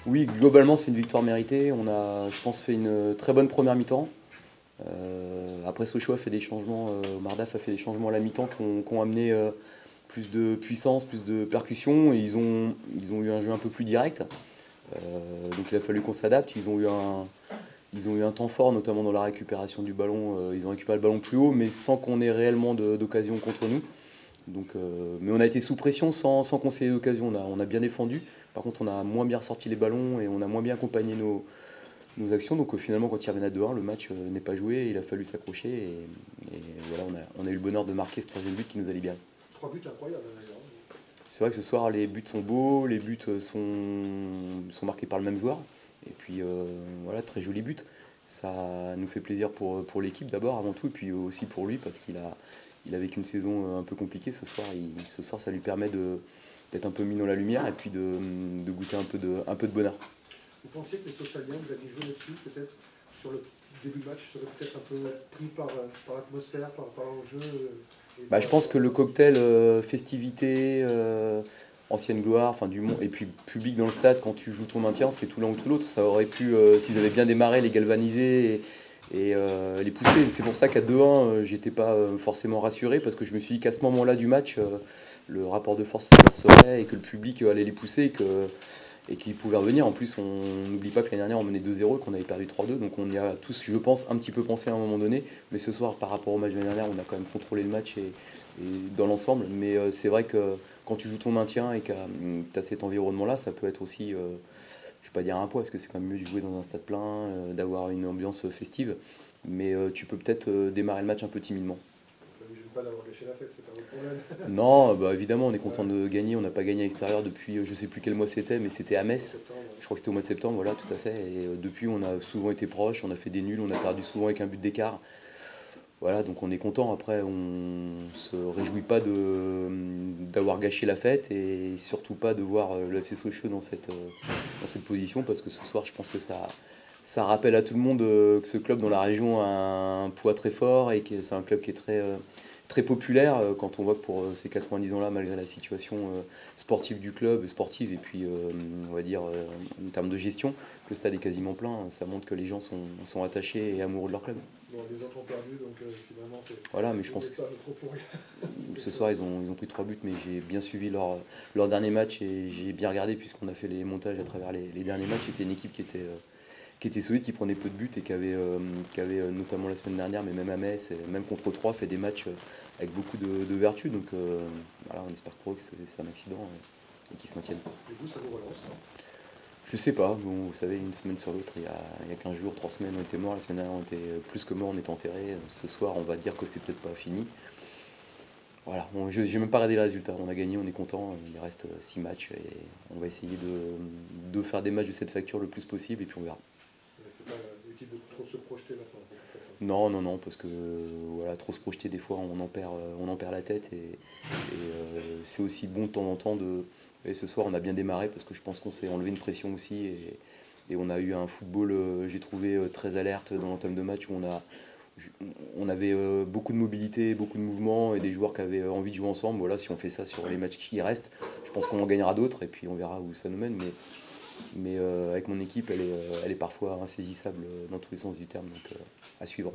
Oui, globalement, c'est une victoire méritée. On a, je pense, fait une très bonne première mi-temps. Après, Sochaux a fait des changements, Mardaf a fait des changements à la mi-temps qui ont amené plus de puissance, plus de percussion. Et ils ont eu un jeu un peu plus direct. Donc il a fallu qu'on s'adapte. Ils ont eu un temps fort, notamment dans la récupération du ballon. Ils ont récupéré le ballon plus haut, mais sans qu'on ait réellement d'occasion contre nous. Donc, mais on a été sous pression sans concéder d'occasion. On a bien défendu. Par contre, on a moins bien ressorti les ballons et on a moins bien accompagné nos actions. Donc, finalement, quand il revenait à 2-1, le match n'est pas joué. Il a fallu s'accrocher. Et voilà, on a eu le bonheur de marquer ce troisième but qui nous a libérés. Trois buts incroyables d'ailleurs. C'est vrai que ce soir, les buts sont beaux. Les buts sont marqués par le même joueur. Et puis, voilà, très joli but. Ça nous fait plaisir pour l'équipe d'abord, avant tout. Et puis aussi pour lui parce qu'il a vécu une saison un peu compliquée ce soir. Ce soir, ça lui permet d'être un peu mis dans la lumière et puis de goûter un peu de bonheur. Vous pensiez que les Socialiens, vous aviez joué là-dessus, peut-être, sur le début de match, serait peut-être un peu pris par l'atmosphère, par l'enjeu Je pense que le cocktail festivité, ancienne gloire, enfin du monde, et puis public dans le stade, quand tu joues ton maintien, c'est tout l'un ou tout l'autre. Ça aurait pu, s'ils avaient bien démarré, les galvaniser et les pousser. C'est pour ça qu'à 2-1, j'étais pas forcément rassuré, parce que je me suis dit qu'à ce moment-là du match, le rapport de force s'inverserait et que le public allait les pousser et qu'ils pouvaient revenir. En plus, on n'oublie pas que l'année dernière, on menait 2-0 et qu'on avait perdu 3-2. Donc on y a tous, je pense, un petit peu pensé à un moment donné. Mais ce soir, par rapport au match de l'année dernière, on a quand même contrôlé le match et dans l'ensemble. Mais c'est vrai que quand tu joues ton maintien et que tu as cet environnement-là, ça peut être aussi, je ne vais pas dire un poids, parce que c'est quand même mieux de jouer dans un stade plein, d'avoir une ambiance festive. Mais tu peux peut-être démarrer le match un peu timidement. Ça ne vous gêne pas d'avoir gâché la fête, c'est pas votre problème. Non, évidemment, on est content de gagner. On n'a pas gagné à l'extérieur depuis, je sais plus quel mois c'était, mais c'était à En Metz. septembre, Je crois que c'était au mois de septembre, voilà, tout à fait. Et depuis, on a souvent été proches, on a fait des nuls, on a perdu souvent avec un but d'écart. Voilà, donc on est content. Après, on se réjouit pas d'avoir gâché la fête et surtout pas de voir le FC Sochaux dans cette position, parce que ce soir, je pense que ça rappelle à tout le monde que ce club dans la région a un poids très fort et que c'est un club qui est très populaire, quand on voit que pour ces 90 ans-là, malgré la situation sportive du club, sportive et puis on va dire en termes de gestion, que le stade est quasiment plein. Ça montre que les gens sont attachés et amoureux de leur club. bon, les autres ont perdu, donc finalement, c'est Voilà, mais je pense que pas trop pour rien. ce soir ils ont pris 3 buts, mais j'ai bien suivi leur dernier match et j'ai bien regardé puisqu'on a fait les montages à travers les derniers matchs. C'était une équipe qui était solide, qui prenait peu de buts et qui avait notamment la semaine dernière, mais même à Metz, et même contre 3, fait des matchs avec beaucoup de vertu. Donc voilà, on espère pour eux que c'est un accident et qu'ils se maintiennent. Et vous, ça vous relance. Je sais pas, bon, vous savez, une semaine sur l'autre, il y a 15 jours, 3 semaines, on était morts, la semaine dernière, on était plus que morts, on est enterrés. Ce soir, on va dire que c'est peut-être pas fini. Voilà, je n'ai même pas regardé les résultats, on a gagné, on est content, il reste 6 matchs et on va essayer de faire des matchs de cette facture le plus possible et puis on verra. C'est pas utile de trop se projeter maintenant, de toute façon. Non, non, non, parce que voilà, trop se projeter, des fois, on en perd la tête et c'est aussi bon de temps en temps de. Et ce soir, on a bien démarré parce que je pense qu'on s'est enlevé une pression aussi et on a eu un football, j'ai trouvé très alerte dans l'entame de match où on avait beaucoup de mobilité, beaucoup de mouvement et des joueurs qui avaient envie de jouer ensemble. Voilà, si on fait ça sur les matchs qui restent, je pense qu'on en gagnera d'autres et puis on verra où ça nous mène. Mais avec mon équipe, elle est parfois insaisissable dans tous les sens du terme, donc à suivre.